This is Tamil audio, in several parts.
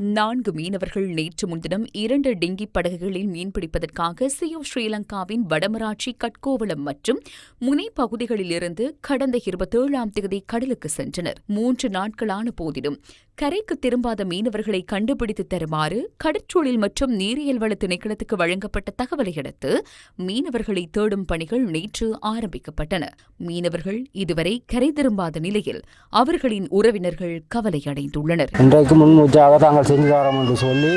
4 மீனவர்கள் நேற்று முன்தினம் 2 டிங்கி படகுகளில் மீன்பிடிப்பதற்காக சி ஆஃப் ஸ்ரீலங்காவின் வடமராட்சி கட்கோவளம் மற்றும் முனை பகுதிகளிலிருந்து கடந்த 27ஆம் தேதி கடலுக்கு சென்றனர். 3 நாட்களான போதிலும் கரைக்கு திரும்பாத மீனவர்களை கண்டுபிடித்து தருமாறு கடற்றொழில் மற்றும் நீரியல் வள திணைக்களத்துக்கு வழங்கப்பட்ட தகவலையடுத்து மீனவர்களை தேடும் பணிகள் நேற்று ஆரம்பிக்கப்பட்டன. மீனவர்கள் இதுவரை கரை திரும்பாத நிலையில் அவர்களின் உறவினர்கள் கவலையடைந்துள்ளனர். செஞ்சு தரோம் என்று சொல்லி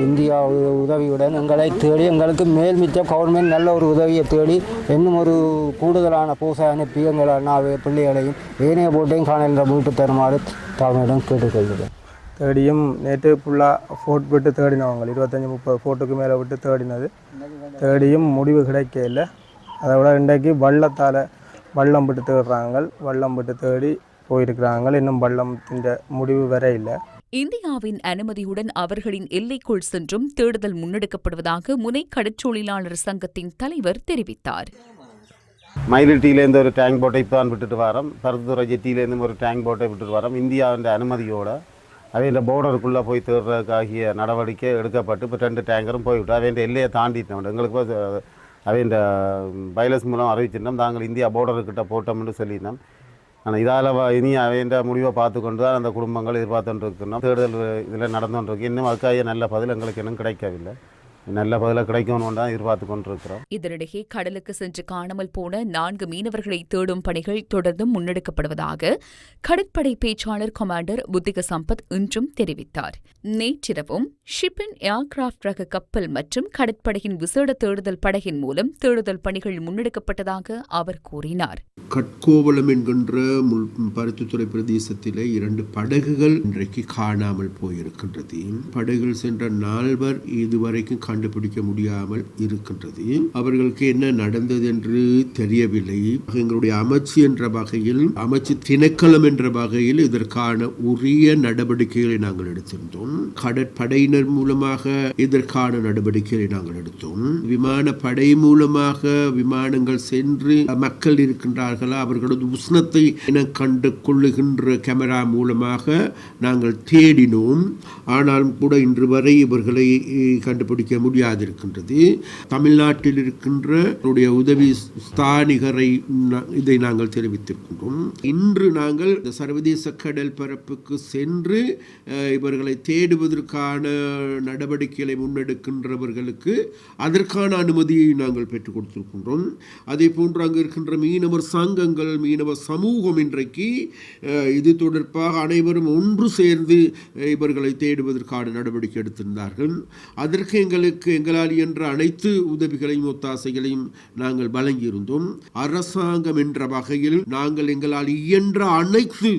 இந்தியா உதவியுடன் எங்களை தேடி எங்களுக்கு மேல் மிச்சம் கவர்மெண்ட் நல்ல ஒரு உதவியை தேடி இன்னும் ஒரு கூடுதலான பூசை அனுப்பி எங்கள் அண்ணாவை பிள்ளைகளையும் ஏனைய போட்டையும் காணல மீட்டு தருமாறு தாமிடம் கேட்டுக்கொள்கிறேன். தேடியும் நேற்று ஃபுல்லாக ஃபோட் விட்டு தேடினவங்க 25-30 ஃபோட்டுக்கு மேலே விட்டு தேடினது தேடியும் முடிவு கிடைக்க இல்லை. அதை விட இன்றைக்கு வள்ளம் விட்டு தேடுறாங்க, வள்ளம் விட்டு தேடி போயிருக்கிறாங்க. இன்னும் வள்ளத்தின் முடிவு வர இல்லை. இந்தியாவின் அனுமதியுடன் அவர்களின் எல்லைக்குள் சென்றும் தேடுதல் முன்னெடுக்கப்படுவதாக முனை கடற்றொழிலாளர் சங்கத்தின் தலைவர் தெரிவித்தார். மயிலிட்டியிலேருந்து ஒரு டேங்க் போட்டை இப்போ தான் விட்டுட்டு வரோம். பருத்துறை ஜெட்டியிலேருந்து ஒரு டேங்க் போட்டை விட்டுட்டு வரோம். இந்தியாவின் அனுமதியோடு அவையின் போர்டருக்குள்ளே போய் தேடுறதுக்காகிய நடவடிக்கை எடுக்கப்பட்டு இப்போ 2 டேங்கரும் போய்விட்டு அவையின் எல்லையை தாண்டிட்டோம். எங்களுக்கு அவையின் பைலஸ் மூலம் அறிவிச்சிருந்தோம், நாங்கள் இந்தியா போர்டருக்கிட்ட போட்டோம்னு சொல்லியிருந்தோம். ஆனால் இதால் இனி அவையின் முடிவை பார்த்து கொண்டு தான் அந்த குடும்பங்கள் எதிர்பார்த்துட்டு இருக்கணும். தேடுதல் இதில் நடந்துகிட்டு இன்னும் அதுக்காக நல்ல பதில் எங்களுக்கு இன்னும் கிடைக்கவில்லை. நல்ல பதிலாக கிடைக்கணும்னு தான் எதிர்பார்த்து கொண்டிருக்கிறோம். இதனிடையே கடலுக்கு சென்று காணாமல் போன 4 மீனவர்களை தேடும் பணிகள் தொடர்ந்து முன்னெடுக்கப்படுவதாக கடற்படை பேச்சாளர் கமாண்டர் புத்திக சம்பத் இன்றும் தெரிவித்தார். நேற்றிரவும் ஷிப்பின் ஏர்கிராப்ட் ரக கப்பல் மற்றும் கடற்படையின் விசேட தேடுதல் படகின் மூலம் தேடுதல் பணிகள் முன்னெடுக்கப்பட்டதாக அவர் கூறினார். கட்கோவளம் என்கின்ற பருத்தித்துறை பிரதேசத்திலே 2 படகுகள் இன்றைக்கு காணாமல் போயிருக்கின்றது. படகுகள் சென்ற 4 இதுவரைக்கும் கண்டுபிடிக்க முடியாமல் இருக்கின்றது. அவர்களுக்கு என்ன நடந்தது என்று தெரியவில்லை. எங்களுடைய அமைச்சு என்ற வகையில், அமைச்சு திணைக்களம் என்ற வகையில் இதற்கான உரிய நடவடிக்கைகளை நாங்கள் எடுத்திருந்தோம். கடற்படையினர் மூலமாக இதற்கான நடவடிக்கைகளை நாங்கள் எடுத்தோம். விமானப்படை மூலமாக விமானங்கள் சென்று மக்கள் இருக்கின்றார்களா அவர்களது உஷ்ணத்தை கண்டு கொள்ளுகின்ற கேமரா மூலமாக நாங்கள் தேடினோம். ஆனாலும் கூட இன்று வரை இவர்களை கண்டுபிடிக்க முடியாதிருக்கின்றது. தமிழ்நாட்டில் இருக்கின்ற உதவி ஸ்தானிகரை இதை நாங்கள் தெரிவித்திருக்கின்றோம். இன்று நாங்கள் சர்வதேச கடல் பரப்புக்கு சென்று இவர்களை தேடுவதற்கான நடவடிக்கைகளை முன்னெடுக்கின்றவர்களுக்கு அதற்கான அனுமதியை நாங்கள் பெற்றுக் கொடுத்திருக்கின்றோம். அதே போன்று அங்கு இருக்கின்ற மீனவர் சங்கங்கள், மீனவ சமூகம் இன்றைக்கு இது தொடர்பாக அனைவரும் ஒன்று சேர்ந்து இவர்களை தேடுவதற்கான நடவடிக்கை எடுத்திருந்தார்கள். அதற்கு எங்களால் என்ற அனைத்து உதவிகளையும் ஒத்தாசைகளையும் நாங்கள் வழங்கியிருந்தோம். அரசாங்கம் என்ற வகையில் நாங்கள் எங்களால் இயன்ற அனைத்து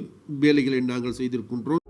வேலைகளை நாங்கள் செய்திருக்கின்றோம்.